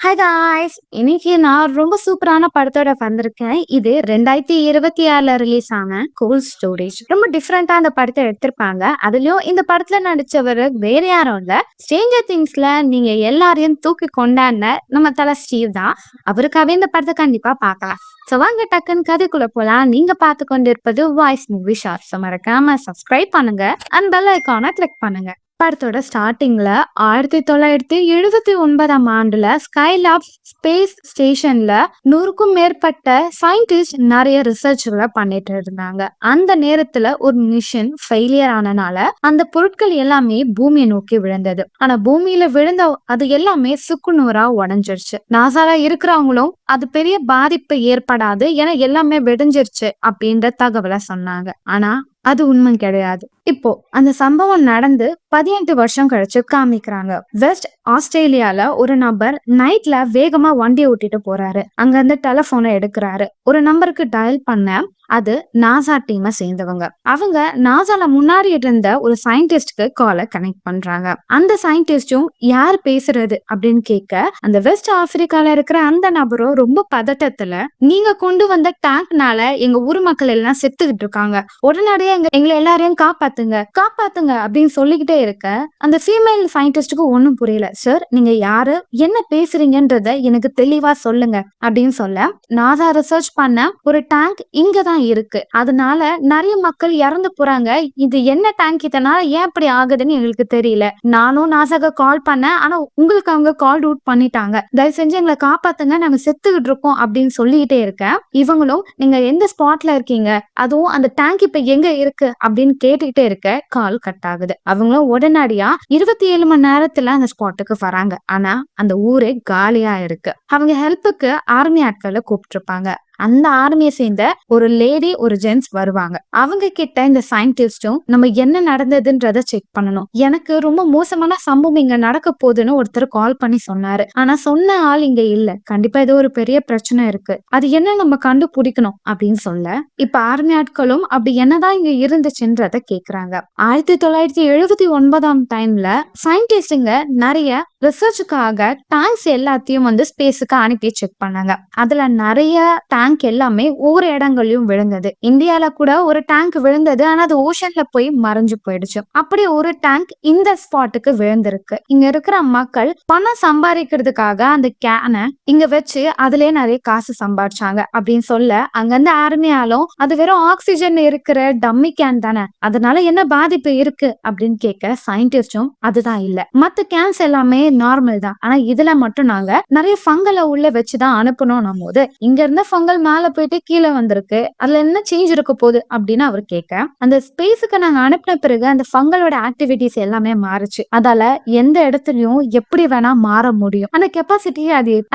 Hi guys! இன்னைக்கு நான் ரொம்ப சூப்பரான படத்தோட வந்திருக்கேன். இது 2026ல ரிலீஸ் ஆன கோல்ட் ஸ்டோரேஜ். ரொம்ப டிஃபரெண்ட்டா அந்த படத்த எடுத்திருப்பாங்க. அதுலயும் இந்த படத்துல நடிச்சவரு வேற யாரும் இல்ல. ஸ்ட்ரேஞ்சர் திங்ஸ்ல நீங்க எல்லாரையும் தூக்கி கொண்டாடின நம்ம தல ஸ்டீவ் தான். அவருக்காகவே இந்த படத்த கண்டிப்பா பார்க்கலாம். ஸோ வாங்க டக்குன்னு கதைக்குள்ள போலாம். நீங்க பார்த்து கொண்டிருப்பது வாய்ஸ் மூவி ஷார்ட்ஸ். மறக்காம சப்ஸ்கிரைப் பண்ணுங்க அண்ட் பெல் ஐகானை கிளிக் பண்ணுங்க. படத்தோட ஸ்டார்டிங்ல 1979ஆம் ஆண்டுல ஸ்கைலாப் ஸ்பேஸ் ஸ்டேஷன்ல 100க்கும் மேற்பட்ட சயின்டிஸ்ட் நிறைய ரிசர்ச்களை பண்ணிட்டு இருந்தாங்க. அந்த நேரத்துல ஒரு மிஷன் ஃபெயிலியர் ஆனனால அந்த பொருட்கள் எல்லாமே பூமியை நோக்கி விழுந்தது. ஆனா பூமியில விழுந்த அது எல்லாமே சுக்குநூறா உடைஞ்சிருச்சு. நாசால இருக்கிறவங்களும் அது பெரிய பாதிப்பு ஏற்படாது ஏன்னா எல்லாமே வெடிஞ்சிருச்சு அப்படின்ற தகவலை சொன்னாங்க. ஆனா அது உண்மை கிடையாது. இப்போ அந்த சம்பவம் நடந்து 18 வருஷம் கழிச்சு காமிக்கிறாங்க. வெஸ்ட் ஆஸ்திரேலியால ஒரு நபர் நைட்ல வேகமா வண்டி ஓட்டிட்டு போறாரு. அங்க இருந்து டெலிபோனை எடுக்கிறாரு. ஒரு நம்பருக்கு டயல் பண்ண அது நாசா டீமை சேர்ந்தவங்க. அவங்க நாசால முன்னாடி இருந்த ஒரு சயின்டிஸ்ட்க்கு காலை கனெக்ட் பண்றாங்க. அந்த சயின்டிஸ்டும் யார் பேசுறது அப்படின்னு கேட்க அந்த வெஸ்ட் ஆப்பிரிக்கால இருக்கிற அந்த நபரும் ரொம்ப பதட்டத்துல, நீங்க கொண்டு வந்த டேங்க்னால எங்க ஊர் மக்கள் எல்லாம் செத்துக்கிட்டு இருக்காங்க, உடனடியா எங்களை எல்லாரையும் காப்பாத்துங்க காப்பாத்துங்க அப்படின்னு சொல்லிக்கிட்டே இருக்க அந்த ஃபீமேல் சயின்டிஸ்டுக்கு ஒன்னும் புரியல. சார், நீங்க யாரு, என்ன பேசுறீங்கன்றத எனக்கு தெளிவா சொல்லுங்க அப்படின்னு சொல்ல, நாசா ரிசர்ச் பண்ண ஒரு டேங்க் இங்கதான் இருக்கு, அதனால நிறைய மக்கள் இறந்து போறாங்க, இது என்ன டேங்க், இதனால ஏன் இப்படி ஆகுதுன்னு எங்களுக்கு தெரியல, நானும் நாசாக்கு கால் பண்ணேன், ஆனா உங்களுக்கு அவங்க கால் ரூட் பண்ணிட்டாங்க, தயவு செஞ்சு எங்களை காப்பாத்துங்க, நாங்க செத்துக்கிட்டு இருக்கோம் அப்படின்னு சொல்லிக்கிட்டே இருக்கேன். இவங்களும் நீங்க எந்த ஸ்பாட்ல இருக்கீங்க, அதுவும் அந்த டேங்க் இப்ப எங்க இருக்கு அப்படின்னு கேட்டுக்கிட்டே இருக்க கால் கட் ஆகுது. அவங்களும் உடனடியா 27 மணி நேரத்துல அந்த ஸ்பாட்டுக்கு வராங்க. ஆனா அந்த ஊரே காலியா இருக்கு. அவங்க ஹெல்ப்புக்கு ஆர்மி ஆட்களை கூப்பிட்டுருப்பாங்க. அந்த ஆர்மியை சேர்ந்த ஒரு லேடி ஒரு ஜென்ஸ் வருவாங்க. அவங்க கிட்ட இந்த சயின்டிஸ்டும் நம்ம என்ன நடந்ததுன்றத செக் பண்ணணும், எனக்கு ரொம்ப மோசமான சம்பவம் இங்க நடக்க போகுதுன்னு ஒருத்தர் கால் பண்ணி சொன்னாரு, ஆனா சொன்ன ஆள் இங்க இல்ல, கண்டிப்பா ஏதோ ஒரு பெரிய பிரச்சனை இருக்கு, அது என்ன நம்ம கண்டுபிடிக்கணும் அப்படின்னு சொல்ல, இப்ப ஆர்மி ஆட்களும் அப்படி என்னதான் இங்க இருந்துச்சுன்றத கேக்குறாங்க. 1979ஆம் டைம்ல சயின்டிஸ்டுங்க நிறைய ரிசர்ச்சுக்காக டேங்க்ஸ் எல்லாத்தையும் ஸ்பேஸுக்கு அனுப்பி செக் பண்ணாங்க. அதுல நிறைய டேங்க் எல்லாமே ஒவ்வொரு இடங்களையும் விழுந்தது. இந்தியால கூட ஒரு டேங்க் விழுந்தது, ஆனா அது ஓஷன்ல போய் மறைஞ்சு போயிடுச்சு. அப்படி ஒரு டேங்க் இந்த ஸ்பாட்டுக்கு விழுந்திருக்கு. இங்க இருக்கிற மக்கள் பணம் சம்பாதிக்கிறதுக்காக அந்த கேனை இங்க வச்சு அதுலயே நிறைய காசு சம்பாதிச்சாங்க அப்படின்னு சொல்ல, அங்க இருந்து ஆர்மியாலும் அது வெறும் ஆக்சிஜன் இருக்கிற டம்மி கேன் தானே, அதனால என்ன பாதிப்பு இருக்கு அப்படின்னு கேட்க சயின்டிஸ்டும் அதுதான் இல்ல, மத்த கேன்ஸ் எல்லாமே நார்மல் தான், ஆனா இதுல மட்டும் நாங்க நிறைய ஃபங்கலை உள்ள வச்சுதான் அனுப்பணும் போது இங்க இருந்த ஃபங்கல் மேல போயிட்டு கீழே வந்திருக்கு, அதுல என்ன சேஞ்ச் இருக்க போகுது அப்படின்னு அவர் கேட்க, அந்த ஸ்பேஸுக்கு நாங்க அனுப்பின பிறகு அந்த ஃபங்கலோட ஆக்டிவிட்டிஸ் எல்லாமே மாறுச்சு, அதால எந்த இடத்துலயும் எப்படி வேணா மாற முடியும், அந்த கெப்பாசிட்டி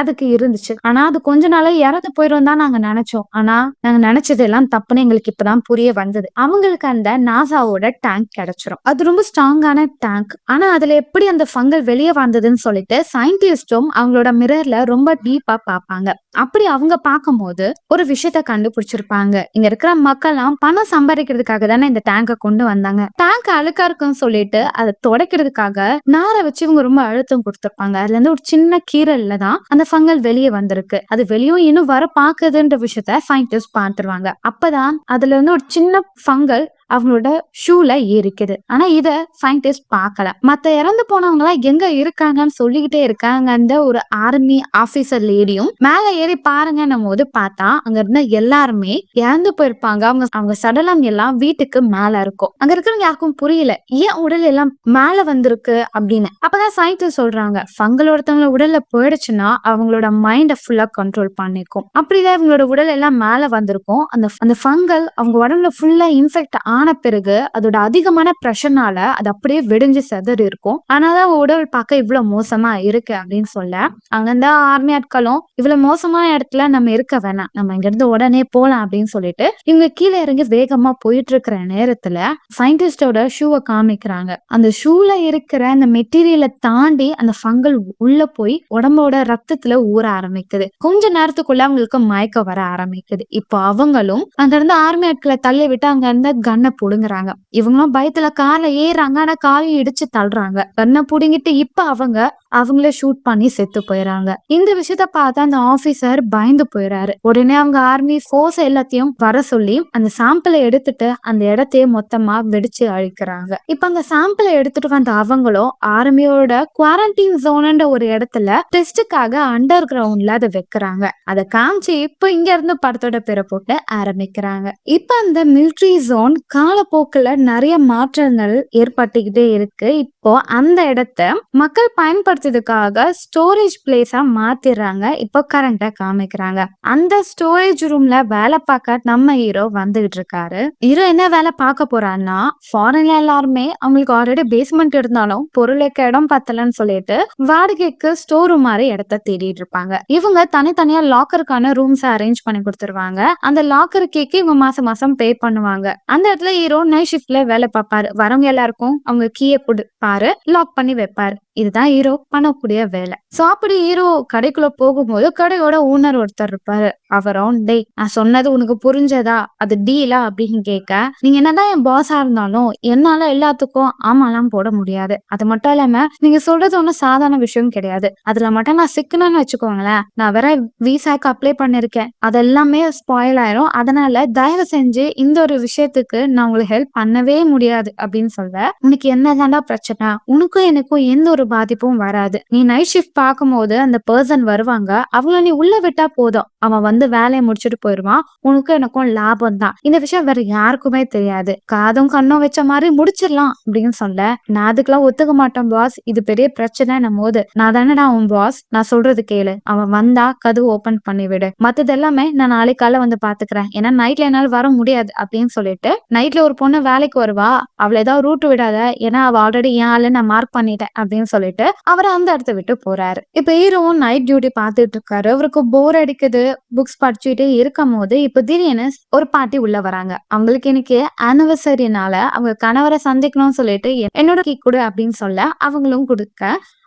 அதுக்கு இருந்துச்சு, ஆனா அது கொஞ்ச நாளே இறந்து போயிரும் தான் நாங்க நினைச்சோம், ஆனா நாங்க நினைச்சது எல்லாம் தப்புன்னு எங்களுக்கு இப்பதான் புரிய வந்தது. அவங்களுக்கு அந்த நாசாவோட டேங்க் கிடைச்சிரும். அது ரொம்ப ஸ்ட்ராங்கான டேங்க், ஆனா அதுல எப்படி அந்த ஃபங்கல் வெளியே வந்ததுன்னு சொல்லிட்டு சயின்டிஸ்டும் அவங்களோட மிரர்ல ரொம்ப டீப்பா பார்ப்பாங்க. அப்படி அவங்க பார்க்கும்போது ஒரு விஷயத்த கண்டுபிடிச்சிருப்பாங்க. இங்க இருக்கிற மக்கள்லாம் பணம் சம்பாதிக்கிறதுக்காக தானே இந்த டேங்கை கொண்டு வந்தாங்க, டேங்க் அழுக்கா இருக்குன்னு சொல்லிட்டு அதை துடைக்கிறதுக்காக நாரை வச்சு இவங்க ரொம்ப அழுத்தம் கொடுத்திருப்பாங்க. அதுல இருந்து ஒரு சின்ன கீரல்ல தான் அந்த ஃபங்கல் வெளியே வந்திருக்கு. அது வெளியும் இன்னும் வர பாக்குதுன்ற விஷயத்த சயின்டிஸ்ட் பார்த்துருவாங்க. அப்பதான் அதுல இருந்து ஒரு சின்ன ஃபங்கல் அவங்களோட ஷூல ஏறிக்குது. ஆனா இத சயின்டிஸ்ட் பார்க்கல. மத்த இறந்து போனவங்க எல்லாம் எங்க இருக்காங்கன்னு சொல்லிக்கிட்டே இருக்காங்க. அந்த ஒரு ஆர்மி ஆபீசர் லேடியும் மேல ஏறி பாருங்கன்னும் போது பார்த்தா அங்க இருந்த எல்லாருமே இறந்து போயிருப்பாங்க. அவங்க சடலம் எல்லாம் வீட்டுக்கு மேல இருக்கும். அங்க இருக்கிறவங்க யாருக்கும் புரியல ஏன் உடல் எல்லாம் மேல வந்திருக்கு அப்படின்னு. அப்பதான் சயின்டிஸ்ட் சொல்றாங்க, ஃபங்கல் ஒருத்தவங்க உடல்ல போயிடுச்சுன்னா அவங்களோட மைண்ட ஃபுல்லா கண்ட்ரோல் பண்ணிக்கும். அப்படிதான் இவங்களோட உடல் எல்லாம் மேல வந்திருக்கும். அந்த ஃபங்கல் அவங்க உடம்புல ஃபுல்லா இன்ஃபெக்ட் ஆன பிறகு அதோட அதிகமான பிரஷர்னால அது அப்படியே வெடிஞ்சு செதறி இருக்கும். ஆனாதான் உடல் பார்க்க இவ்வளவு மோசமா இருக்கு அப்படின்னு சொல்ல, அங்க இருந்த ஆர்மி ஆட்களும் இவ்வளவு மோசமான இடத்துல நம்ம இருக்க வேணாம், நம்ம இங்க இருந்து உடனே போலாம் அப்படின்னு சொல்லிட்டு இவங்க கீழே இறங்கி வேகமா போயிட்டு இருக்கிற நேரத்துல சயின்டிஸ்டோட ஷூவை காமிக்கிறாங்க. அந்த ஷூல இருக்கிற அந்த மெட்டீரியலை தாண்டி அந்த ஃபங்கல் உள்ள போய் உடம்போட ரத்தத்துல ஊற ஆரம்பிக்குது. கொஞ்ச நேரத்துக்குள்ள அவங்களுக்கு மயக்கம் வர ஆரம்பிக்குது. இப்போ அவங்களும் அங்க இருந்து ஆர்மி ஆட்களை தள்ளி விட்டு அங்க இருந்த கண்ணை புடுங்குறாங்க. இவங்களும் பயத்துல கார்ல ஏறாங்க, ஆனா காலையும் இடிச்சு தள்ளுறாங்க. கண்ணை புடுங்கிட்டு இப்ப அவங்க அவங்களே ஷூட் பண்ணி செத்து போயிறாங்க. இந்த விஷயத்த பார்த்து அந்த ஆபீசர் பயந்து போயிறாரு. உடனே அவங்க ஆர்மி ஃபோர்ஸ் எல்லாத்தையும் வர சொல்லி அந்த சாம்பிளை எடுத்துட்டு அந்த இடத்தையே மொத்தமா வெடிச்சு அழிக்கிறாங்க. இப்ப அந்த சாம்பிளை எடுத்துட்டு வந்த அவங்களும் ஆர்மியோட குவாரண்டைன் ஜோன்ன்ற ஒரு இடத்துல டெஸ்டுக்காக அண்டர் கிரவுண்ட்ல அதை வைக்கிறாங்க. அதை காமிச்சு இப்ப இங்க இருந்து படத்தோட பேரை போட்டு ஆரம்பிக்கிறாங்க. இப்ப அந்த மிலிட்டரி ஜோன் காலப்போக்குல நிறைய மாற்றங்கள் ஏற்பட்டுக்கிட்டே இருக்கு. இப்போ அந்த இடத்த மக்கள் பயன்படுத்துறதுக்காக ஸ்டோரேஜ் பிளேஸா மாத்திடுறாங்க. இப்போ கரண்டா காமிக்கிறாங்க. அந்த ஸ்டோரேஜ் ரூம்ல வேலை பார்க்க நம்ம ஹீரோ வந்துகிட்டு இருக்காரு. ஹீரோ என்ன வேலை பார்க்க போறான்னா, ஃபாரின்ல எல்லாருமே அவங்களுக்கு ஆல்ரெடி பேஸ்மெண்ட் இருந்தாலும் பொருளுக்கு இடம் பத்தலன்னு சொல்லிட்டு வாடகைக்கு ஸ்டோர் ரூம் மாதிரி இடத்த தேடிட்டு இருப்பாங்க. இவங்க தனித்தனியா லாக்கருக்கான ரூம்ஸ் அரேஞ்ச் பண்ணி கொடுத்துருவாங்க. அந்த லாக்கர் கேக்கு இவங்க மாசம் மாசம் பே பண்ணுவாங்க. அந்த இடத்துல ஹீரோ நைட் ஷிஃப்ட்ல வேலை பார்ப்பாரு. வரவங்க எல்லாருக்கும் அவங்க கீயை கொடுப்பாரு, லாக் பண்ணி வைப்பாரு. இதுதான் ஹீரோ பண்ணக்கூடிய வேலை. சோ அப்படி ஹீரோ கடைக்குள்ள போகும்போது கடையோட ஓனர் ஒருத்தர் இருப்பாரு. அவரும், டேய் நான் சொன்னது உனக்கு புரிஞ்சதா, அது டீலா அப்படின்னு கேட்க, நீங்க என்னதான் என் பாஸா இருந்தாலும் என்னால எல்லாத்துக்கும் ஆமாலாம் போட முடியாது. அது மட்டும் இல்லாம நீங்க சொல்றது ஒன்னும் சாதாரண விஷயம் கிடையாது. அதுல மட்டும் நான் சிக்கனன்னு வச்சுக்கோங்களேன், நான் வேற விசாக்கு அப்ளை பண்ணிருக்கேன், அதெல்லாமே ஸ்பாயில் ஆயிரும். அதனால தயவு செஞ்சு இந்த ஒரு விஷயத்துக்கு நான் உங்களுக்கு ஹெல்ப் பண்ணவே முடியாது அப்படின்னு சொல்ல, உனக்கு என்னதான்டா பிரச்சனை, உனக்கும் எனக்கும் எந்த ஒரு பாதிப்பும் வராது. நீ நைட் ஷிஃப்ட் பார்க்கும்போது அந்த பர்சன் வருவாங்க, அவங்கள நீ உள்ள விட்டா போதும், அவன் வந்து வேலையை முடிச்சுட்டு போயிருவான். உனக்கும் எனக்கும் லாபம் தான். இந்த விஷயம் வேற யாருக்குமே தெரியாது. காதும் கண்ணும் வச்ச மாதிரி முடிச்சிடலாம் அப்படின்னு சொல்ல, நான் அதுக்கெல்லாம் ஒத்துக்க மாட்டேன் பாஸ், இது பெரிய பிரச்சனை போது நான் தானடா உன் பாஸ், நான் சொல்றது கேளு, அவன் வந்தா கதவு ஓபன் பண்ணி விடு, மத்தது எல்லாமே நான் நாளைக்கு காலை வந்து பாத்துக்கிறேன், ஏன்னா நைட்ல என்னால வர முடியாது அப்படின்னு சொல்லிட்டு, நைட்ல ஒரு பொண்ணு வேலைக்கு வருவா, அவளை ஏதாவது ரூட் விடாத, ஏன்னா அவ ஆல்ரெடி ஏன் ஆளு நான் மார்க் பண்ணிட்டேன் அப்படின்னு சொல்லிட்டு அவர் அந்த இடத்த விட்டு போறாரு. இப்ப ஹீரோவும் நைட் டியூட்டி பார்த்துட்டு இருக்காரு. அவருக்கு போர் அடிக்குது, புக்ஸ் படிச்சுட்டே இருக்கும் போது இப்ப திடீர்னு ஒரு பாட்டி உள்ள வராங்க. அவங்களுக்கு இன்னைக்கு ஆனிவர்சரினால அவங்க கணவரை சந்திக்கணும்னு சொல்லிட்டு என்னோட கீ கொடு அப்படின்னு சொல்ல அவங்களும் கொடுக்க,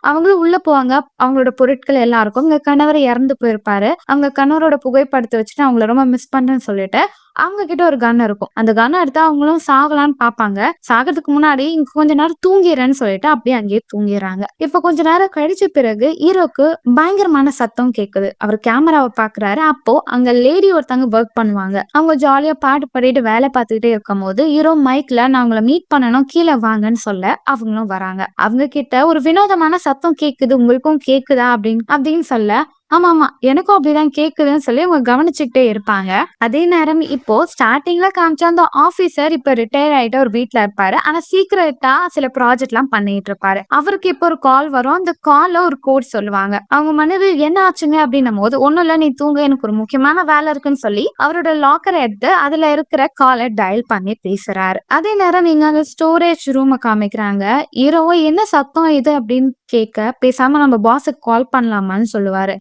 அவங்களும் உள்ள போவாங்க. அவங்களோட பொருட்கள் எல்லாம் இருக்கும். அவங்க கணவர் இறந்து போயிருப்பாரு. அவங்க கணவரோட புகைப்படத்தை வச்சுட்டு அவங்கள ரொம்ப மிஸ் பண்றேன்னு சொல்லிட்டு அவங்க கிட்ட ஒரு கன் இருக்கும். அந்த கன் எடுத்து அவங்களும் சாகலான்னு பாப்பாங்க. சாகிறதுக்கு முன்னாடி இங்க கொஞ்ச நேரம் தூங்கிறேன்னு சொல்லிட்டு அப்படியே அங்கேயே தூங்கிடுறாங்க. இப்ப கொஞ்ச நேரம் கழிச்ச பிறகு ஹீரோக்கு பயங்கரமான சத்தம் கேக்குது. அவர் கேமராவை பாக்குறாரு. அப்போ அங்க லேடி ஒருத்தவங்க ஒர்க் பண்ணுவாங்க. அவங்க ஜாலியா பாட்டு பாடிட்டு வேலை பார்த்துக்கிட்டே இருக்கும் போது ஹீரோ மைக்ல நான் உங்களை மீட் பண்ணணும், கீழே வாங்கன்னு சொல்ல அவங்களும் வராங்க. அவங்க கிட்ட ஒரு வினோதமான சத்தம் கேக்குது, உங்களுக்கும் கேக்குதா அப்படின்னு சொல்ல, ஆமா ஆமா எனக்கும் அப்படிதான் கேக்குதுன்னு சொல்லி அவங்க கவனிச்சுக்கிட்டே இருப்பாங்க. அதே நேரம் இப்போ ஸ்டார்டிங்ல காமிச்ச அந்த ஆபீசர் இப்ப ரிட்டையர் ஆயிட்டு ஒரு வீட்டுல இருப்பாரு. ஆனா சீக்கிரட்டா சில ப்ராஜெக்ட் எல்லாம் பண்ணிட்டு இருப்பாரு. அவருக்கு இப்போ ஒரு கால் வரும். அந்த கால்ல ஒரு கோட் சொல்லுவாங்க. அவங்க மனைவி என்ன ஆச்சுங்க அப்படின்னும் போது, ஒண்ணும் இல்ல நீ தூங்க, எனக்கு ஒரு முக்கியமான வேலை இருக்குன்னு சொல்லி அவரோட லாக்கரை எடுத்து அதுல இருக்கிற காலை டயல் பண்ணி பேசுறாரு. அதே நேரம் நீங்க அந்த ஸ்டோரேஜ் ரூமை காமிக்கிறாங்க. ஹீரோவோ என்ன சத்தம் இது அப்படின்னு கேட்க, பேசாம நம்ம பாஸுக்கு கால் பண்ணலாமான்னு சொல்லுவாரு.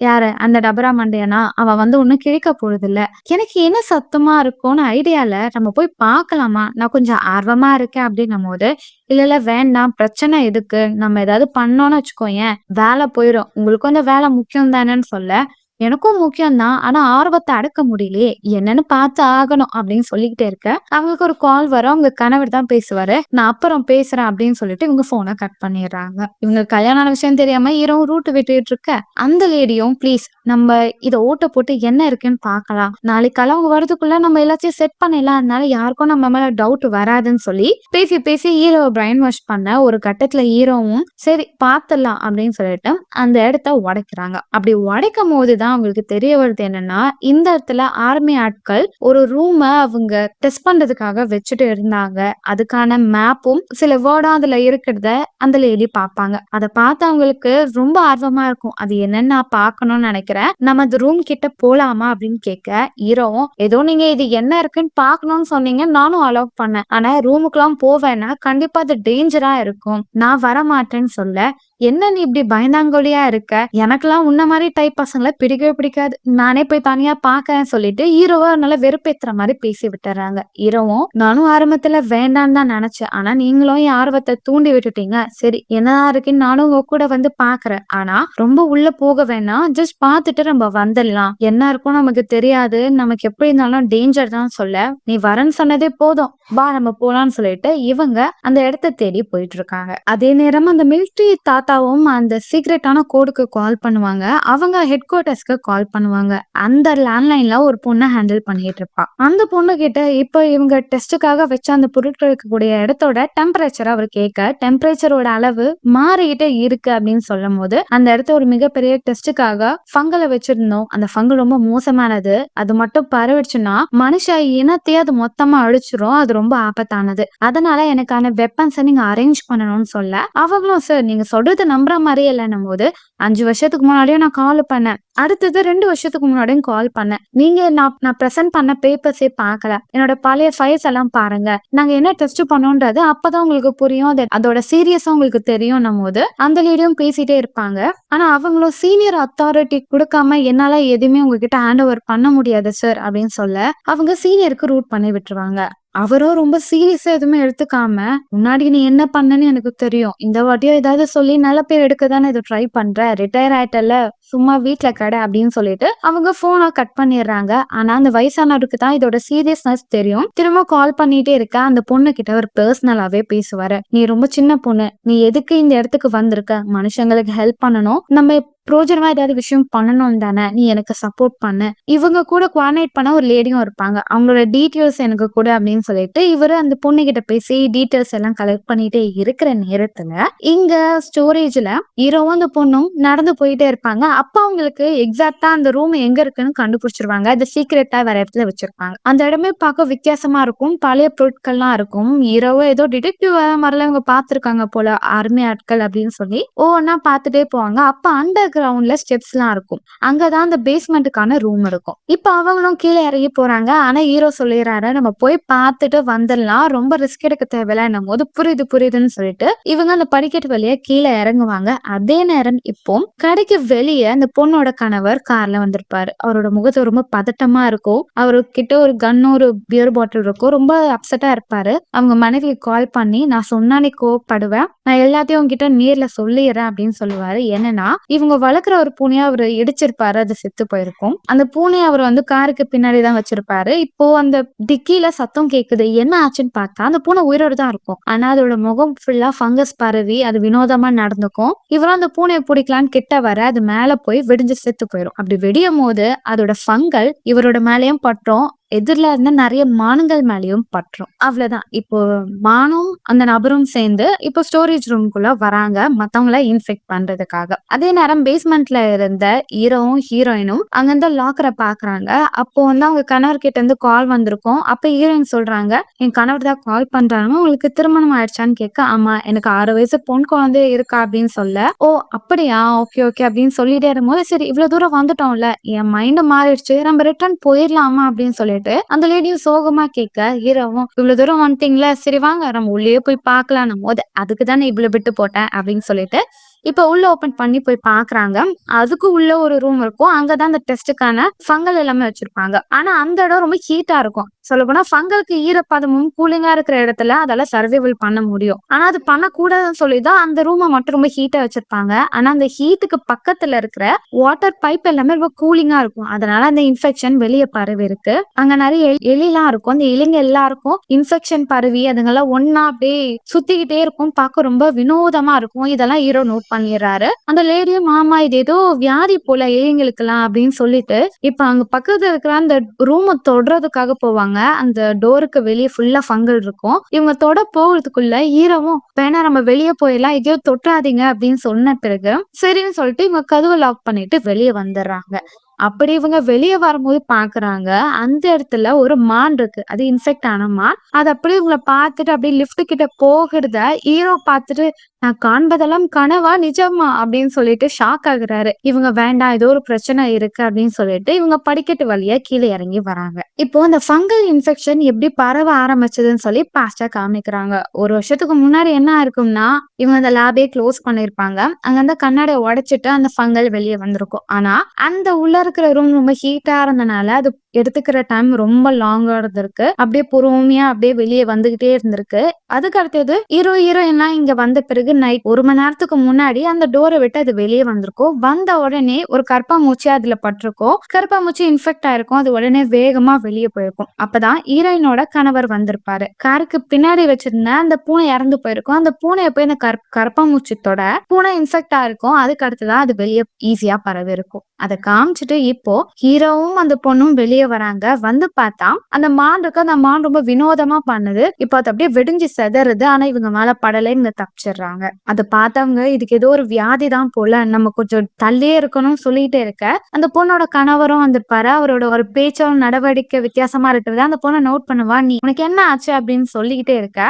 அந்த டபரா மண்டையனா, அவன் வந்து ஒன்னும் கிழிக்க போறது இல்ல, எனக்கு என்ன சத்தமா இருக்கும்னு ஐடியால நம்ம போய் பார்க்கலாமா, நான் கொஞ்சம் ஆர்வமா இருக்கேன் அப்படின்னும் போது, இல்ல வேண்டாம், பிரச்சனை எதுக்கு, நம்ம ஏதாவது பண்ணோம்னு வச்சுக்கோயேன் வேலை போயிடும், உங்களுக்கும் அந்த வேலை முக்கியம் தானேன்னு சொல்ல, எனக்கும் முக்கியம்தான், ஆனா ஆர்வத்தை அடக்க முடியலையே, என்னன்னு பார்த்து ஆகணும் அப்படின்னு சொல்லிக்கிட்டே இருக்க, அவங்களுக்கு ஒரு கால் வரும். அவங்க கணவர் தான் பேசுவாரு. நான் அப்புறம் பேசுறேன் அப்படின்னு சொல்லிட்டு இவங்க போனை கட் பண்ணிடுறாங்க. இவங்க கல்யாண விஷயம் தெரியாம ஹீரோ ரூட் விட்டுட்டு இருக்க, அந்த லேடியும் ப்ளீஸ் நம்ம இதை ஓட்ட போட்டு என்ன இருக்குன்னு பாக்கலாம், நாளைக்கு அவங்க வரதுக்குள்ள நம்ம எல்லாத்தையும் செட் பண்ணிடலாம், அதனால யாருக்கும் நம்ம மேல டவுட் வராதுன்னு சொல்லி பேசி பேசி ஹீரோ பிரைன் வாஷ் பண்ண ஒரு கட்டத்துல ஹீரோவும் சரி பாத்துடலாம் அப்படின்னு சொல்லிட்டு அந்த இடத்த உடைக்கிறாங்க. அப்படி உடைக்கும் போதுதான் அவங்களுக்கு தெரிய வருது என்னன்னா, இந்த இடத்துல ஆர்மி ஆட்கள் ஒரு ரூம அவங்க டெஸ்ட் பண்றதுக்காக வச்சுட்டு இருந்தாங்க. அதுக்கான மேப்பும் சில வேர்டும் அதுல இருக்கிறத அந்த லேடி பாப்பாங்க. அதை பார்த்து அவங்களுக்கு ரொம்ப ஆர்வமா இருக்கும். அது என்னன்னு நான் பாக்கணும்னு நினைக்கிறேன், நம்ம அந்த ரூம் கிட்ட போலாமா அப்படின்னு கேட்க, ஹீரோவும் ஏதோ நீங்க இது என்ன இருக்குன்னு பாக்கணும்னு சொன்னீங்க, நானும் அலோவ் பண்ணேன், ஆனா ரூமுக்குலாம் போவேன்னா கண்டிப்பா அது டேஞ்சரா இருக்கும், நான் வரமாட்டேன்னு சொல்ல, என்ன நீ இப்படி பயந்தாங்கொழியா இருக்க, எனக்கெல்லாம் உன்ன மாதிரி டைப் பசங்களை பிடிக்கவே பிடிக்காது, நானே போய் தனியா பாக்கன்னு சொல்லிட்டு ஹீரோவை நல்லா வெறுப்பேத்துற மாதிரி பேசி விட்டுறாங்க. ஹீரோவும் நானும் ஆரம்பத்துல வேண்டான்னு தான் நினைச்சேன், ஆனா நீங்களும் என் ஆர்வத்தை தூண்டி விட்டுட்டீங்க, சரி என்னதான் இருக்குன்னு நானும் உங்க கூட வந்து பாக்குறேன், ஆனா ரொம்ப உள்ள போக வேணாம், ஜஸ்ட் பாத்துட்டு நம்ம வந்துடலாம், என்ன இருக்கும் நமக்கு தெரியாது, நமக்கு எப்படி இருந்தாலும் டேஞ்சர் தான் சொல்ல, நீ வரன்னு சொன்னதே போதும், பா நம்ம போலான்னு சொல்லிட்டு இவங்க அந்த இடத்த தேடி போயிட்டு இருக்காங்க. அதே நேரம் அந்த மிலிட்டரி தாத்தா தாத்தாவும் அந்த சீக்ரெட்டான கோடுக்கு கால் பண்ணுவாங்க. அவங்க ஹெட் குவார்ட்டர்ஸ்க்கு கால் பண்ணுவாங்க. அந்த லேண்ட்லைன்ல ஒரு பொண்ண ஹேண்டில் பண்ணிட்டு இருப்பா. அந்த பொண்ணுகிட்ட இப்ப இவங்க டெஸ்ட்டுக்காக வச்ச அந்த பொருட்கள் இருக்கக்கூடிய இடத்தோட டெம்பரேச்சர அவர் கேட்க, டெம்பரேச்சரோட அளவு மாறிக்கிட்டே இருக்கு அப்படின்னு சொல்லும்போது, அந்த இடத்த ஒரு மிகப்பெரிய டெஸ்ட்டுக்காக ஃபங்கல வச்சிருந்தோம். அந்த ஃபங்கல் ரொம்ப மோசமானது. அது மட்டும் பரவிடுச்சுன்னா, மனுஷ இனத்தையே அது மொத்தமா அழிச்சிரும். அது ரொம்ப ஆபத்தானது. அதனால எனக்கான வெப்பன்ஸ நீங்க அரேஞ்ச் பண்ணணும்னு சொல்ல, அவங்களும் சார் நீங்க சொல்றது நம்புற மாரியே இல்லன்னும்போது, 5 வருஷத்துக்கு முன்னாடியே நான் கால் பண்ணேன். அடுத்தது 2 வருஷத்துக்கு முன்னாடியும் கால் பண்ணேன். நீங்க நான் பிரசன்ட் பண்ண பேப்பர்ஸே பார்க்கல. என்னோட பழைய ஃபைல்ஸ் எல்லாம் பாருங்க. நாங்க என்ன டெஸ்ட் பண்ணோம்ன்றது அப்பதான் உங்களுக்கு புரியும். அதோட சீரியஸா உங்களுக்கு தெரியும்ன்னும்போது, அந்த லேடியும் பேசிட்டே இருப்பாங்க. ஆனா அவங்களும் சீனியர் அத்தாரிட்டி குடுக்காம என்னால எதுவுமே உங்ககிட்ட ஹேண்ட் ஓவர் பண்ண முடியாது சார் அப்படின்னு சொல்ல, அவங்க சீனியருக்கு ரூட் பண்ணி விட்டுருவாங்க. அவரும் ரொம்ப சீரியஸா எதுவுமே எடுத்துக்காம, "முன்னாடி நீ என்ன பண்ணன்னு எனக்கு தெரியும். இந்த வாட்டியும் ஏதாவது சொல்லி நல்ல பேர் எடுக்க தானே இத ட்ரை பண்ற. ரிட்டயர் ஆயிட்டல்ல, சும்மா வீட்ல கெட" அப்படின்னு சொல்லிட்டு அவங்க ஃபோன கட் பண்ணிடுறாங்க. ஆனா அந்த வயசானவருக்கு தான் இதோட சீரியஸ்னஸ் தெரியும். திரும்ப கால் பண்ணிட்டே இருக்க, அந்த பொண்ணு கிட்ட அவர் பெர்சனலாவே பேசுவாரு. "நீ ரொம்ப சின்ன பொண்ணு. நீ எதுக்கு இந்த இடத்துக்கு வந்திருக்க? மனுஷங்களுக்கு ஹெல்ப் பண்ணணும். நம்ம பிரோஜனமா ஏதாவது விஷயம் பண்ணணும் தானே. நீ எனக்கு சப்போர்ட் பண்ணு." இவங்க கூட கோஆர்டினேட் பண்ண ஒரு லேடியும் இருப்பாங்க. அவங்களோட டீட்டெயில்ஸ் எனக்கு குடு அப்படின்னு சொல்லிட்டு, இவரு அந்த பொண்ணு கிட்ட பேசி டீட்டெயில்ஸ் எல்லாம் கலெக்ட் பண்ணிட்டே இருக்கிற நேரத்துல, இங்க ஸ்டோரேஜ்ல ஹீரோவும் அந்த பொண்ணும் நடந்து போயிட்டே இருப்பாங்க. அப்ப அவங்களுக்கு எக்ஸாக்ட்டா அந்த ரூம் எங்க இருக்குன்னு கண்டுபிடிச்சிருவாங்க. அது சீக்ரெட்டா வேற இடத்துல வச்சிருப்பாங்க. அந்த இடமே பார்க்க வித்தியாசமா இருக்கும். பழைய பொருட்கள்லாம் இருக்கும். ஹீரோவும் ஏதோ டிடெக்டிவ் மாரிலாம் இவங்க பார்த்திருக்காங்க போல. ஆர்மி ஆட்கள் அப்படின்னு சொல்லி ஒவ்வொன்னா பார்த்துட்டே போவாங்க. அப்ப அண்டர் கிரவுண்ட்ல ஸ்டெப்ஸ்லாம் இருக்கும். அங்கதான் அந்த பேஸ்மெண்ட்டுக்கான ரூம் இருக்கும். இப்ப அவங்களும் கீழ இறங்கி போறாங்க. ஆனா ஹீரோ சொல்லிடுறாரு, "நம்ம போய் பார்த்துட்டு வந்துடலாம். ரொம்ப ரிஸ்க் எடுக்க தேவையில்லன்னும்போது" புரியுது புரியுதுன்னு சொல்லிட்டு இவங்க அந்த படிக்கட்டு வழியா கீழ இறங்குவாங்க. அதே நேரம் இப்போ கடைக்கு வெளிய அந்த பொண்ணோட கணவர் கார்ல வந்திருப்பாரு. அவரோட முகத்துல ரொம்ப பதட்டமா இருக்கும். அவர்கிட்ட ஒரு கன், ஒரு பியர் பாட்டில் இருக்கும். ரொம்ப அப்செட்டா இருப்பாரு. அவங்க மனைவிய கால் பண்ணி, "நான் சொன்னா நீ கோவப்படுவ. நான் எல்லாத்தையும் உன்கிட்ட நேர்ல சொல்லிடுறேன்" அப்படின்னு சொல்லுவாரு. என்னன்னா, இவங்க வளர்க்குற ஒரு பூனைய அவரு இடிச்சிருப்பாரு. அது செத்து போயிருக்கும். அந்த பூனைய அவர் வந்து காருக்கு பின்னாடி தான் வச்சிருப்பாரு. இப்போ அந்த டிக்கில சத்தம் கேக்குது. என்ன ஆச்சுன்னு பார்த்தா, அந்த பூனை உயிரோட தான் இருக்கும். ஆனா அதோட முகம் ஃபுல்லா ஃபங்கஸ் பரவி அது வினோதமா நடந்துக்கும். இவரும் அந்த பூனைய புடிக்கலான்னு கிட்ட வர, அது மேல போய் வெடிஞ்சு செத்து போயிரும். அப்படி வெடியும்போது அதோட ஃபங்கல் இவரோட மேலயும் பற்றும். எதிர்ல இருந்த நெறைய மான்கள் மேலயும் பற்றும். அவ்வளவுதான். இப்போ மானும் அந்த நபரும் சேர்ந்து இப்போ ஸ்டோரேஜ் ரூம்குள்ள வராங்க. மத்தவங்கள இன்ஃபெக்ட் பண்றதுக்காக. அதே நேரம் பேஸ்மெண்ட்ல இருந்த ஹீரோவும், ஹீரோயினும் அங்கிருந்த லாக்கர பாக்குறாங்க. அப்போ வந்து அவங்க கணவர் கிட்ட இருந்து கால் வந்திருக்கும். அப்ப ஹீரோயின் சொல்றாங்க, "என் கணவர் தான் கால் பண்றாங்க. உங்களுக்கு திருமணம் ஆயிடுச்சான்னு கேட்க, ஆமா எனக்கு 6 வயசு பொண் குழந்தை இருக்கா" அப்படின்னு சொல்ல, "ஓ அப்படியா? ஓகே ஓகே" அப்படின்னு சொல்லிட்டே இருக்கும்போது, சரி இவ்வளவு தூரம் வந்துட்டோம்ல, என் மைண்ட் மாறிடுச்சு. நம்ம ரிட்டர்ன் போயிடலாமா அப்படின்னு சொல்லிட்டு அந்த லேடியும் சோகமா கேட்க, ஹீரோவும் "இவ்வளவு தூரம் வந்துட்டீங்களா, சரி வாங்க நம்ம உள்ளேயே போய் பார்க்கலான்னும் போது, அதுக்கு தானே இவ்வளவு பிட்டு போட்டேன்" அப்படின்னு சொல்லிட்டு இப்ப உள்ள ஓபன் பண்ணி போய் பாக்குறாங்க. அதுக்கு உள்ள ஒரு ரூம் இருக்கும். அங்கதான் அந்த டெஸ்டுக்கான ஃபங்கல் எல்லாமே வச்சிருப்பாங்க. ஆனா அந்த இடம் ரொம்ப ஹீட்டா இருக்கும். சொல்லப்போனா ஃபங்கலுக்கு ஈரப்பதமும் கூலிங்கா இருக்கிற இடத்துல அதால சர்வைவல் பண்ண முடியும். ஆனா அது பண்ணக்கூடாதுன்னு சொல்லிதான் அந்த ரூம மட்டும் ரொம்ப ஹீட்டா வச்சிருப்பாங்க. ஆனா அந்த ஹீட்டுக்கு பக்கத்துல இருக்கிற வாட்டர் பைப் எல்லாமே ரொம்ப கூலிங்கா இருக்கும். அதனால அந்த இன்ஃபெக்ஷன் வெளிய பரவி இருக்கு. அங்க நிறைய எலிலாம் இருக்கும். அந்த எலிங்க எல்லாருக்கும் இன்ஃபெக்ஷன் பரவி அதுங்கெல்லாம் ஒண்ணா அப்படியே சுத்திக்கிட்டே இருக்கும். பார்க்க ரொம்ப வினோதமா இருக்கும். இதெல்லாம் ஹீரோ நோட் பண்ணிடுறாரு. அந்த லேடியும், "ஆமா இது ஏதோ வியாதி போல எலிங்களுக்கெல்லாம்" அப்படின்னு சொல்லிட்டு இப்ப அங்க பக்கத்துல இருக்கிற அந்த ரூம தொடுறதுக்காக போவாங்க. அந்த டோருக்கு வெளிய ஃபுல்லா ஃபங்கல் இருக்கும். இவங்க தொட போறதுக்குள்ள ஹீரோவும், "வேணா நம்ம வெளிய போயிடலாம். எதையோ தொட்றாதீங்க" அப்படின்னு சொன்ன பிறகு சரின்னு சொல்லிட்டு இவங்க கதவை லாக் பண்ணிட்டு வெளிய வந்துடுறாங்க. அப்படி இவங்க வெளிய வரும்போது பாக்குறாங்க, அந்த இடத்துல ஒரு மான் இருக்கு. அது இன்செக்ட் ஆன மான். அது அப்படியே இவங்கள பார்த்துட்டு அப்படியே லிஃப்ட் கிட்ட போகுறத ஹீரோ பார்த்துட்டு, "நான் காண்பதெல்லாம் கனவா? நிஜமா?" அப்படின்னு சொல்லிட்டு ஷாக் ஆகுறாரு. இவங்க வேண்டாம் ஏதோ ஒரு பிரச்சனை இருக்கு அப்படின்னு சொல்லிட்டு இவங்க படிக்கட்டு வழியா கீழ இறங்கி வராங்க. இப்போ அந்த ஃபங்கல் இன்ஃபெக்ஷன் எப்படி பரவ ஆரம்பிச்சதுன்னு சொல்லி பாஸ்ட்டா காமிக்கிறாங்க. ஒரு வருஷத்துக்கு முன்னாடி என்ன ஆயிருக்கும்னா, இவங்க அந்த லேபே க்ளோஸ் பண்ணிருப்பாங்க. அங்க இருந்த கண்ணாடிய உடைச்சுட்டு அந்த ஃபங்கல் வெளிய வந்திருக்கும். ஆனா அந்த உள்ள இருக்கிற ரூம் ரொம்ப ஹீட்டா இருந்தனால அது எடுத்துக்கிற டைம் ரொம்ப லாங்கா இருந்திருக்கு. அப்படியே பொறுமையா அப்படியே வெளிய வந்துகிட்டே இருந்திருக்கு. அதுக்கு அடுத்தது ஹீரோயின்லாம் இங்க வந்த பிறகு நைட் 1 மணி நேரத்துக்கு முன்னாடி அந்த டோர விட்டு அது வெளிய வந்திருக்கும். வந்த உடனே ஒரு கரப்பான்பூச்சி அதுல பட்டிருக்கும். கரப்பான்பூச்சி இன்ஃபெக்ட் ஆயிருக்கும். அது உடனே வேகமா வெளிய போயிருக்கும். அப்பதான் ஹீரோயினோட கணவர் வந்திருப்பாரு. காருக்கு பின்னாடி வச்சிருந்த அந்த பூனை இறந்து போயிருக்கும். அந்த பூனைய போய் அந்த கரப்பான்பூச்சி தொட பூனை இன்ஃபெக்ட் ஆயிருக்கும். அதுக்கு அடுத்துதான் அது வெளிய ஈஸியா பரவி இருக்கும். அத காமிச்சிட்டு இப்போ ஹீரோவும் அந்த பொண்ணும் வெளிய வராங்க. வந்து பார்த்தா அந்த மான் இருக்கு. அந்த மான் ரொம்ப வினோதமா பண்ணுது. இப்போ அது அப்படியே வெடிஞ்சு சிதறுது. ஆனா இவங்க மேல படல. இவங்க தப்பிச்சிடுறாங்க. அத பார்த்தவங்க இதுக்கு ஏதோ ஒரு வியாதி தான் போல. நம்ம கொஞ்சம் தள்ளியே இருக்கணும்னு சொல்லிட்டே இருக்க அந்த பொண்ணோட கணவரும் வந்திருப்பாரு. அவரோட ஒரு பேச்சும் நடவடிக்கை வித்தியாசமா இருக்கிறது அந்த பொண்ணை நோட் பண்ணுவா. நீ உனக்கு என்ன ஆச்சு அப்படின்னு சொல்லிக்கிட்டே இருக்க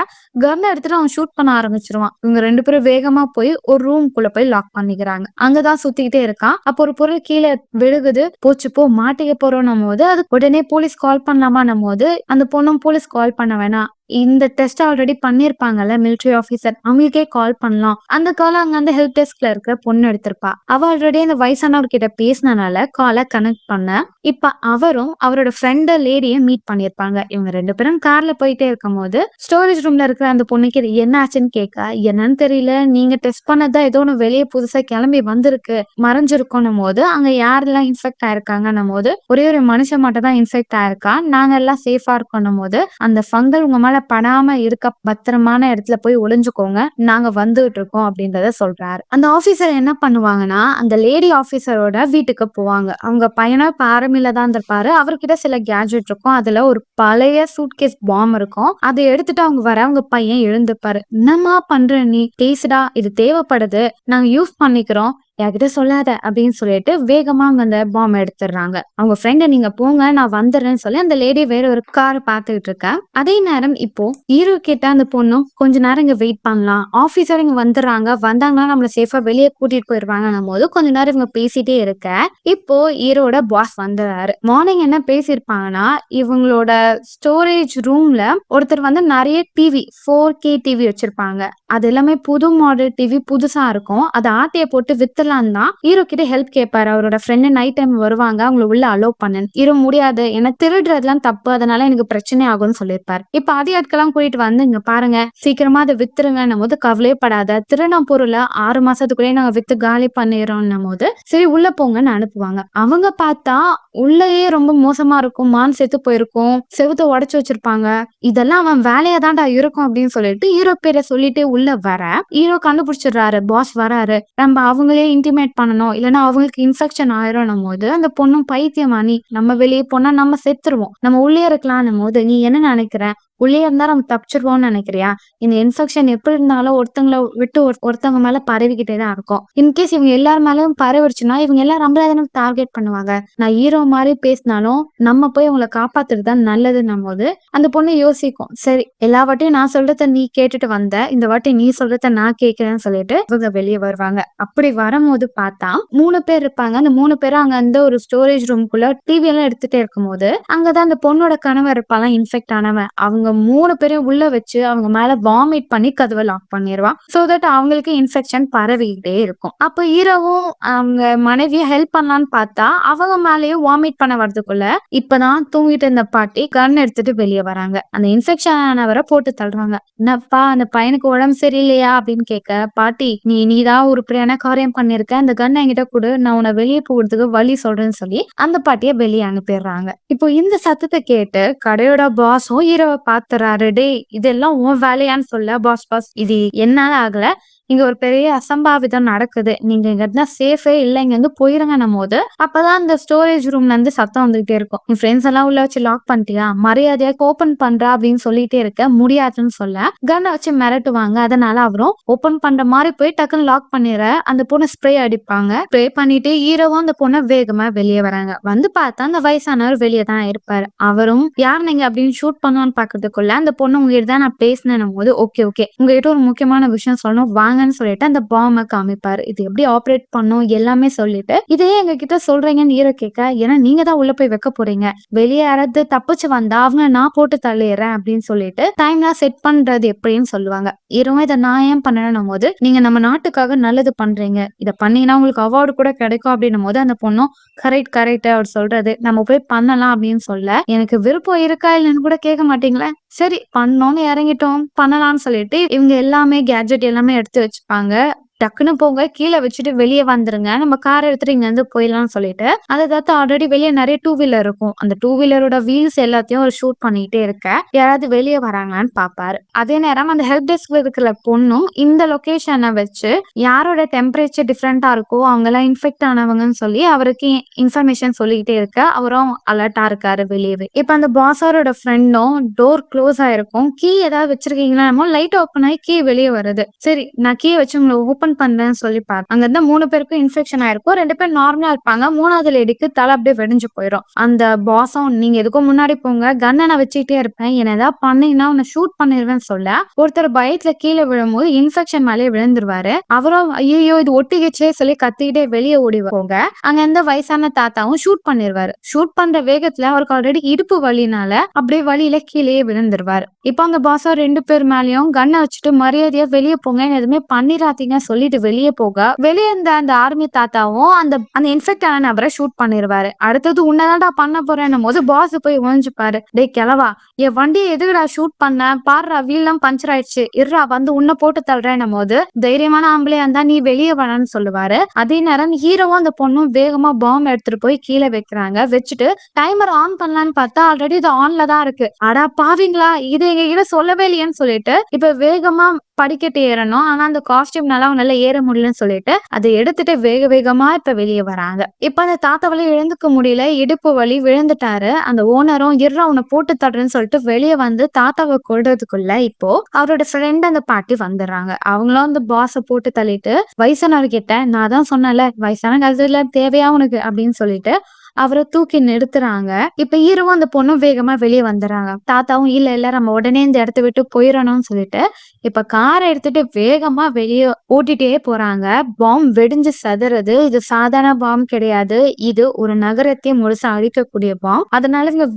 கன் எடுத்துட்டு அவன் ஷூட் பண்ண ஆரம்பிச்சிருவான். இவங்க 2 பேரும் வேகமா போய் ஒரு ரூம்குள்ள போய் லாக் பண்ணிக்கிறாங்க. அங்கதான் சுத்திக்கிட்டே இருக்கான். அப்போ ஒரு பொருள் கீழே விழுகுது. போச்சு போ மாட்டிக்க போறோம் போது அது உடனே போலீஸ் கால் பண்ணலாமான்னும் போது அந்த பொண்ணும் போலீஸ் கால் பண்ண வேணாம். இந்த டெஸ்ட் ஆல்ரெடி பண்ணிருப்பாங்கல்ல மிலிட்டரி ஆபீசர் அவங்களுக்கே கால் பண்ணலாம். அந்த கால் அங்க அந்த ஹெல்ப் டெஸ்க்ல இருக்கிற பொண்ணு எடுத்திருப்பா. அவ ஆல்ரெடி அந்த வயசானவர் கிட்ட பேசினனால காலை கனெக்ட் பண்ண இப்ப அவரும் அவரோட ஃப்ரெண்ட் லேடிய மீட் பண்ணிருப்பாங்க. இவங்க 2 பேரும் கார்ல போயிட்டே இருக்கும் போது ஸ்டோரேஜ் ரூம்ல இருக்கிற அந்த பொண்ணுக்கு இது என்ன ஆச்சுன்னு கேட்க என்னன்னு தெரியல நீங்க டெஸ்ட் பண்ணதா ஏதோ ஒண்ணு வெளியே புதுசா கிளம்பி வந்திருக்கு மறைஞ்சிருக்கணும் போது அங்க யாரெல்லாம் இன்ஃபெக்ட் ஆயிருக்காங்கன்னும் போது ஒரே ஒரு மனுஷன் மட்டும் தான் இன்ஃபெக்ட் ஆயிருக்கா. நாங்க எல்லாம் சேஃபா இருக்கணும் போது அந்த ஃபங்கல் உங்க மேல படாம இருக்க பத்திரமான இடத்துல போய் ஒளிஞ்சுக்கோங்க நாங்க வந்துகிட்டு இருக்கோம் அப்படின்றத சொல்றாரு. அந்த ஆபீசர் என்ன பண்ணுவாங்கன்னா அந்த லேடி ஆபீசரோட வீட்டுக்கு போவாங்க. அவங்க பையனா ஆர்மில தான் இருப்பாரு. அவர்கிட்ட சில கேஜெட் இருக்கும். அதுல ஒரு பழைய சூட்கேஸ் பாம் இருக்கும். அதை எடுத்துட்டு அவங்க வர அவங்க பையன் எழுந்துப்பாரு. என்னமா பண்ற நீ பேசுடா இது தேவைப்படுது நாங்க யூஸ் பண்ணிக்கிறோம் என்கிட்ட சொல்லாத அப்படின்னு சொல்லிட்டு வேகமா அவங்க அந்த பாம் எடுத்துடுறாங்க. அவங்க ஃப்ரெண்ட நீங்க போங்க நான் வந்துடுறேன்னு சொல்லி அந்த லேடி வேற ஒரு கார் பாத்துக்கிட்டு இருக்கேன். அதே நேரம் இப்போ ஹீரோ கிட்ட அந்த பொண்ணும் கொஞ்ச நேரம் இங்க வெயிட் பண்ணலாம் ஆபீசர் இங்க வந்துடுறாங்க வந்தாங்கன்னா நம்மள சேஃபா வெளியே கூட்டிட்டு போயிருவாங்க போது கொஞ்ச நேரம் இவங்க பேசிட்டே இருக்க இப்போ ஹீரோட பாஸ் வந்துடுறாரு. மார்னிங் என்ன பேசியிருப்பாங்கன்னா இவங்களோட ஸ்டோரேஜ் ரூம்ல ஒருத்தர் வந்து நிறைய டிவி 4K டிவி வச்சிருப்பாங்க. அது எல்லாமே புது மாடல் டிவி புதுசா இருக்கும். அதை ஆட்டைய போட்டு வித்துல தான் ஹீரோ கிட்ட ஹெல்ப் கேட்பாரு. அவரோட ஃப்ரெண்டு நைட் டைம் வருவாங்க அவங்கள உள்ள அலோவ் பண்ணு ஹீரோ முடியாது எனக்கு திருடுறதுலாம் தப்பு அதனால எனக்கு பிரச்சனை ஆகும்னு சொல்லியிருப்பாரு. இப்ப அதே ஆட்கெல்லாம் கூட்டிட்டு வந்து இங்க பாருங்க சீக்கிரமா அதை வித்துருங்கன்னும் போது கவலையப்படாத திருநம் பொருளை 6 மாசத்துக்குள்ளேயே நாங்க வித்து காலி பண்ணிடுறோம் போது சரி உள்ள போங்கன்னு அனுப்புவாங்க. அவங்க பார்த்தா உள்ளேயே ரொம்ப மோசமா இருக்கும். மான் செத்து போயிருக்கும் செவுத்த உடைச்சு வச்சிருப்பாங்க. இதெல்லாம் அவன் வேலையா தான்டா இருக்கும் அப்படின்னு சொல்லிட்டு ஹீரோ பேரை சொல்லிட்டு உள்ள வர ஹீரோ கண்டுபிடிச்சிடுறாரு. பாஸ் வராரு நம்ம அவங்களே இன்டிமேட் பண்ணணும் இல்லைன்னா அவங்களுக்கு இன்ஃபெக்ஷன் ஆயிரும் போது அந்த பொண்ணும் பைத்தியமா நீ நம்ம வெளியே போனா நம்ம செத்துருவோம் நம்ம உள்ளே இருக்கலாம்னும் போது நீ என்ன நினைக்கிற உள்ளே இருந்தா நம்ம தப்பிச்சிருவோம்னு நினைக்கிறியா இந்த இன்ஃபெக்ஷன் எப்படி இருந்தாலும் ஒருத்தங்களை விட்டு ஒருத்தவங்க மேல பரவிக்கிட்டே தான் இருக்கும். இன்கேஸ் இவங்க எல்லாரும் மேலும் பரவிடுச்சுன்னா இவங்க எல்லாம் நம்மள டார்கெட் பண்ணுவாங்க. நான் ஹீரோ மாதிரி பேசினாலும் நம்ம போய் அவங்களை காப்பாத்துறது தான் நல்லதுன்னும் போது அந்த பொண்ணு யோசிக்கும் சரி எல்லா வாட்டியும் நான் சொல்றத நீ கேட்டுட்டு வந்த இந்த வாட்டி நீ சொல்றத நான் கேட்கிறேன்னு சொல்லிட்டு இவங்க வெளியே வருவாங்க. அப்படி வரும்போது பார்த்தா 3 பேர் இருப்பாங்க. அந்த 3 பேரும் அங்க அந்த ஒரு ஸ்டோரேஜ் ரூம்குள்ள டிவி எல்லாம் எடுத்துட்டே இருக்கும் போது அங்கதான் அந்த பொண்ணோட கணவர் இருப்பாலாம் இன்ஃபெக்ட் ஆனவன். அவங்க 3 பேரையும் உள்ள வச்சு அவங்க மேல வாமிட் பண்ணி கதவை லாக் பண்ணிடுவான். சோ தட் அவங்களுக்கு இன்ஃபெக்ஷன் பரவிக்கிட்டே இருக்கும். அப்ப ஹீரோவும் அவங்க மனைவியை ஹெல்ப் பண்ணலான்னு பார்த்தா அவங்க மேலேயும் வாமிட் பண்ண வரதுக்குள்ள இப்பதான் தூங்கிட்டு இருந்த பாட்டி கன் எடுத்துட்டு வெளியே வராங்க. அந்த இன்ஃபெக்ஷன் ஆனவரை போட்டு தள்ளுறாங்க. என்னப்பா அந்த பையனுக்கு உடம்பு சரியில்லையா அப்படின்னு கேட்க பாட்டி நீதான் உருப்படியான காரியம் பண்ணிருக்க அந்த கன் என்கிட்ட கொடு நான் உன்னை வெளியே போகிறதுக்கு வழி சொல்றேன்னு சொல்லி அந்த பாட்டிய வெளியே அனுப்பிடுறாங்க. இப்போ இந்த சத்தத்தை கேட்டு கடையோட பாஸும் ஹீரோவை பாத்துறாரு. டே இதெல்லாம் உன் வேலையான்னு சொல்ல பாஸ் இது என்னால ஆகல இங்க ஒரு பெரிய அசம்பாவிதம் நடக்குது நீங்க இங்க சேஃபே இல்ல இங்க இருந்து போயிருங்கன்னும் போது அப்பதான் அந்த ஸ்டோரேஜ் ரூம்ல இருந்து சத்தம் வந்துகிட்டே இருக்கும். என் ஃப்ரெண்ட்ஸ் எல்லாம் உள்ள வச்சு லாக் பண்ணிட்டியா மரியாதையா ஓபன் பண்றா அப்படின்னு சொல்லிட்டே இருக்க முடியாதுன்னு சொல்ல கன்னை வச்சு மிரட்டுவாங்க. அதனால அவரும் ஓபன் பண்ற மாதிரி போய் டக்குன்னு லாக் பண்ணிடுற அந்த பொண்ணை ஸ்ப்ரே அடிப்பாங்க. ஸ்ப்ரே பண்ணிட்டு ஹீரோவும் அந்த பொண்ணை வேகமா வெளியே வராங்க. வந்து பார்த்தா அந்த வயசானவர் வெளியே தான் இருப்பாரு. அவரும் யார் நீங்க அப்படின்னு ஷூட் பண்ணுவான்னு பாக்குறதுக்குள்ள அந்த பொண்ணு உங்ககிட்ட தான் நான் பேசினேன் போது ஓகே உங்ககிட்ட ஒரு முக்கியமான விஷயம் சொல்லணும் வாங்க பாருங்கன்னு சொல்லிட்டு அந்த பாம்ப காமிப்பாரு. இது எப்படி ஆப்பரேட் பண்ணும் எல்லாமே சொல்லிட்டு, இதையே எங்ககிட்ட சொல்றீங்கன்னு ஹீரோ கேட்க, ஏன்னா நீங்க தான் உள்ள போய் வைக்க போறீங்க. வெளிய யாராவது தப்பிச்சு வந்தா அவங்கள நான் போட்டு தள்ளிர்றேன் அப்படின்னு சொல்லிட்டு டைம்லாம் செட் பண்றது எப்படின்னு சொல்லுவாங்க. ஹீரோவும் இத நான் ஏன் பண்ணணும்னும்போது, நீங்க நம்ம நாட்டுக்காக நல்லது பண்றீங்க. இத பண்ணீங்கன்னா உங்களுக்கு அவார்ட் கூட கிடைக்கும் அப்படின்னும்போது அந்த பொண்ணும் கரெக்ட் கரெக்ட் அவர் சொல்றது நம்ம போய் பண்ணலாம் அப்படின்னு சொல்ல, எனக்கு விருப்பம் இருக்கா இல்லைன்னு கூட கேட்க மாட்டீங்களா? சரி பண்ணோம்னு இறங்கிட்டோம். பண்ணலாம்னு சொல்லிட்டு இவங்க எல்லாமே கேட்ஜெட் எல்லாமே எடுத்து வச்சுப்பாங்க. டக்குன்னு போங்க கீழ வச்சுட்டு வெளிய வந்துருங்க. நம்ம கார் எடுத்துட்டு இங்கருந்து போயிடலாம்னு சொல்லிட்டு, அத தவிர்த்து ஆல்ரெடி வெளிய நெறைய டூ வீலர் இருக்கும். அந்த டூ வீலரோட வீல்ஸ் எல்லாத்தையும் அவர் ஷூட் பண்ணிட்டே இருக்க, யாராவது வெளிய வராங்களான்னு பாப்பாரு. அதே நேரம் அந்த ஹெல்ப் டெஸ்க்ல இருக்கிற பொண்ணும் இந்த லொகேஷன வச்சு யாரோட டெம்பரேச்சர் டிஃபரெண்டா இருக்கோ அவங்கலாம் இன்ஃபெக்ட் ஆனவங்கன்னு சொல்லி அவருக்கு இன்ஃபர்மேஷன் சொல்லிக்கிட்டே இருக்க, அவரும் அலர்ட்டா இருக்காரு வெளியவே. இப்ப அந்த பாஸரோட ஃப்ரெண்டும் டோர் க்ளோஸ் ஆயிருக்கும். கீ ஏதாவது வச்சிருக்கீங்களா? லைட் ஓப்பன் ஆயி கீ வெளிய வருது. சரி நான் கீ வச்சு உங்கள ஓப்பன் பண்றேன்னு சொல்லி அங்க இருந்த 3 பேருக்கும் இன்ஃபெக்ஷன் ஆயிருக்கும். 2 பேர் நார்மலா இருப்பாங்க. 3வது லேடிக்கு தலை அப்படியே வெடிஞ்சு போயிரும். அந்த பாஸும் நீங்க எதுக்கும் முன்னாடி போங்க. கன்ன நான் வச்சுக்கிட்டே இருப்பேன். என்ன ஏதாவது பண்ணீங்கன்னா உன்னை ஷூட் பண்ணிருவேன்னு சொல்ல, ஒருத்தர் பயத்துல கீழே விழும்போது இன்ஃபெக்ஷன் மேலேயே விழுந்துருவாரு. அவரும் ஐயோ இது ஒட்டிக்கிச்சே சொல்லி கத்திக்கிட்டே வெளியே ஓடி போங்க. அங்க இருந்த வயசான தாத்தாவும் ஷூட் பண்ணிருவாரு. ஷூட் பண்ற வேகத்துல அவருக்கு ஆல்ரெடி இடுப்பு வலினால அப்படியே வலியில கீழேயே விழுந்துருவாரு. இப்ப அந்த பாஸா 2 பேர் மேலயும் கன்னை வச்சுட்டு மரியாதையா வெளியே போங்க எதுவுமே பண்ணிராதீங்க சொல்லிட்டு வெளியே போக, வெளியே இருந்த அந்த ஆர்மி தாத்தாவும் அந்த அந்த இன்ஃபெக்ட் ஆன நபரை ஷூட் பண்ணிருவாரு. அடுத்தது உன்னதான்டா பண்ண போறேன்னும் போது பாஸ் போய் ஒழிஞ்சுப்பாரு. டேய் கிளவா என் வண்டியை எதுக்குடா ஷூட் பண்ண பாடுறா வீல்லாம் பஞ்சர் ஆயிடுச்சு இருறா வந்து உன்னை போட்டு தள்ளுறேன்னும் போது தைரியமான ஆம்பளையா இருந்தா நீ வெளியே வரன்னு சொல்லுவாரு. அதே நேரம் ஹீரோவும் அந்த பொண்ணும் வேகமா பாம்பு எடுத்துட்டு போய் கீழே வைக்கிறாங்க. வச்சுட்டு டைமர் ஆன் பண்ணலான்னு பார்த்தா ஆல்ரெடி இது ஆன்ல தான் இருக்கு. அடா பாவீங்களா இது எங்க கிட்ட சொல்லவே இல்லையேன்னு சொல்லிட்டு இப்ப வேகமா படிக்கட்டு ஏறணும். ஆனா அந்த காஸ்டியூம்னால அவனால ஏற முடியலன்னு சொல்லிட்டு அதை எடுத்துட்டு வேக வேகமா இப்ப வெளியே வராங்க. இப்ப அந்த தாத்தாவால எழுந்துக்க முடியல. இடுப்பு வலி விழுந்துட்டாரு. அந்த ஓனரும் இருறா உன்னை போட்டு தடுறேன்னு சொல்லிட்டு வெளியே வந்து தாத்தாவை கொள்றதுக்குள்ள இப்போ அவரோட ஃப்ரெண்ட் அந்த பாட்டி வந்துடுறாங்க. அவங்களும் அந்த பாஸ போட்டு தள்ளிட்டு வயசானவர் கிட்ட நான் தான் சொன்னேன்ல வயசான காலத்துல தேவையா உனக்கு அப்படின்னு சொல்லிட்டு அவரை தூக்கி நிறுத்துறாங்க. இப்ப ஹீரோவும் அந்த பொண்ணும் வேகமா வெளியே வந்துடுறாங்க. தாத்தாவும் இல்ல இல்ல நம்ம உடனே இந்த இடத்த விட்டு போயிடணும்னு சொல்லிட்டு இப்ப காரை எடுத்துட்டு வேகமா வெளியே ஓட்டிட்டே போறாங்க. பாம் வெடிஞ்சு சதுறது. இது சாதாரண பாம் கிடையாது. இது ஒரு நகரத்தையே முழுசா அழிக்கக்கூடிய பாம். அதனால இவங்க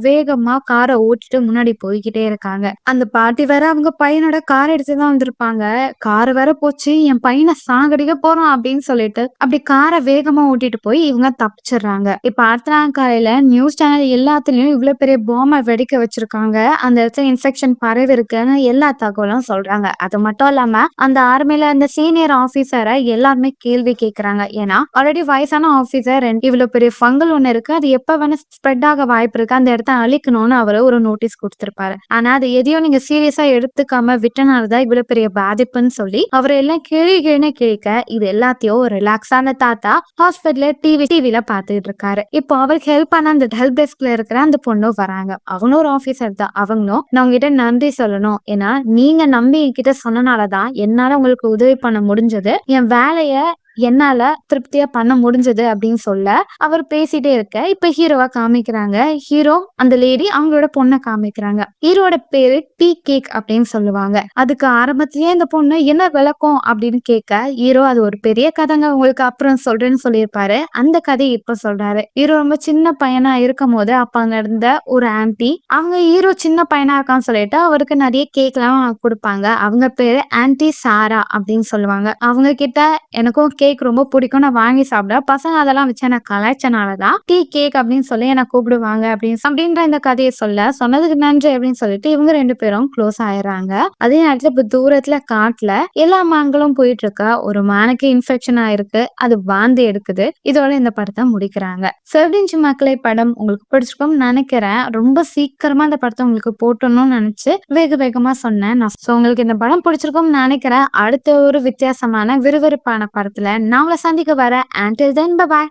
வேகமா காரை ஓட்டிட்டு முன்னாடி போய்கிட்டே இருக்காங்க. அந்த பாட்டி வேற அவங்க பையனோட காரை எடுத்துதான் வந்திருப்பாங்க. கார் வேற போச்சு என் பையனை சாகடிக்க போறோம் அப்படின்னு சொல்லிட்டு அப்படி காரை வேகமா ஓட்டிட்டு போய் இவங்க தப்பிச்சிடுறாங்க. இப்ப அடுத்த நாள் காலையில நியூஸ் சேனல் எல்லாத்துலயும் இவ்வளவு பெரிய பாம்பை வெடிக்க வச்சிருக்காங்க. அந்த இடத்துல இன்ஃபெக்ஷன் பரவி இருக்குன்னு எல்லா தகவலும் சொல்றாங்க. அது மட்டும் இல்லாம அந்த ஆர்மில அந்த சீனியர் ஆபீசரை எல்லாருமே கேள்வி கேட்கறாங்க. ஏன்னா ஆல்ரெடி வயசான ஆபீசர் இவ்வளவு பெரிய ஃபங்கல் ஒண்ணு இருக்கு அது எப்ப வேணா ஸ்ப்ரெட் ஆக வாய்ப்பு இருக்கு அந்த இடத்த அழிக்கணும்னு அவரு ஒரு நோட்டீஸ் கொடுத்திருப்பாரு. ஆனா அது எதையும் நீங்க சீரியஸா எடுத்துக்காம விட்டனாலதான் இவ்வளவு பெரிய பாதிப்புன்னு சொல்லி அவர் எல்லாம் கேள்வி கேட்க இது எல்லாத்தையும் ரிலாக்ஸான தாத்தா ஹாஸ்பிட்டல்ல டிவில பாத்துட்டு இருக்காரு. இப்போ அவருக்கு ஹெல்ப் பண்ண அந்த ஹெல்ப் டெஸ்க்ல இருக்கிற அந்த பொண்ணும் வராங்க. அவங்களும் ஒரு ஆபீசர் தான். அவங்களும் நான் உங்ககிட்ட நன்றி சொல்லணும். ஏன்னா நீங்க நம்பி என்கிட்ட சொன்னனாலதான் என்னால உங்களுக்கு உதவி பண்ண முடிஞ்சது. என் வேலைய என்னால திருப்தியா பண்ண முடிஞ்சது அப்படின்னு சொல்ல அவர் பேசிட்டே இருக்க இப்ப ஹீரோவா காமிக்கிறாங்க. ஹீரோ அந்த லேடி அவங்களோட பொண்ணை காமிக்கிறாங்க. ஹீரோட பேரு டீ கேக் அப்படின்னு சொல்லுவாங்க. அதுக்கு ஆரம்பத்திலேயே இந்த பொண்ணு என்ன விளக்கம் அப்படின்னு கேட்க ஹீரோ அது ஒரு பெரிய கதைங்க உங்களுக்கு அப்புறம் சொல்றேன்னு சொல்லியிருப்பாரு. அந்த கதையை இப்ப சொல்றாரு. ஹீரோ ரொம்ப சின்ன பையனா இருக்கும் போது அப்ப அங்க இருந்த ஒரு ஆன்டி அவங்க ஹீரோ சின்ன பையனா இருக்கான்னு சொல்லிட்டு அவருக்கு நிறைய கேக் எல்லாம் கொடுப்பாங்க. அவங்க பேரு ஆன்டி சாரா அப்படின்னு சொல்லுவாங்க. அவங்க கிட்ட எனக்கும் கேக் ரொம்ப பிடிக்கும் நான் வாங்கி சாப்பிடுவேன். பசங்க அதெல்லாம் வச்சு எனக்கு கலாய்ச்சனாலதான் டீ கேக் அப்படின்னு சொல்லி என்ன கூப்பிடுவாங்க அப்படின்ற இந்த கதையை சொன்னதுக்கு நன்றி அப்படின்னு சொல்லிட்டு இவங்க 2 பேரும் க்ளோஸ் ஆயிடுறாங்க. அதே நேரத்துல இப்ப தூரத்துல காட்டுல எல்லா மான்களும் போயிட்டு இருக்கா. ஒரு மானுக்கு இன்ஃபெக்ஷன் ஆயிருக்கு. அது வாந்தி எடுக்குது. இதோட இந்த படத்தை முடிக்கிறாங்க. செவ்டிஞ்சு மக்களை படம் உங்களுக்கு பிடிச்சிருக்கும்னு நினைக்கிறேன். ரொம்ப சீக்கிரமா இந்த படத்தை உங்களுக்கு போட்டணும்னு நினைச்சு வேகமா சொன்னேன். உங்களுக்கு இந்த படம் பிடிச்சிருக்கும்னு நினைக்கிறேன். அடுத்த ஒரு வித்தியாசமான விறுவிறுப்பான படத்துல நான் உங்களை சந்திக்க வரேன். Until then, bye bye.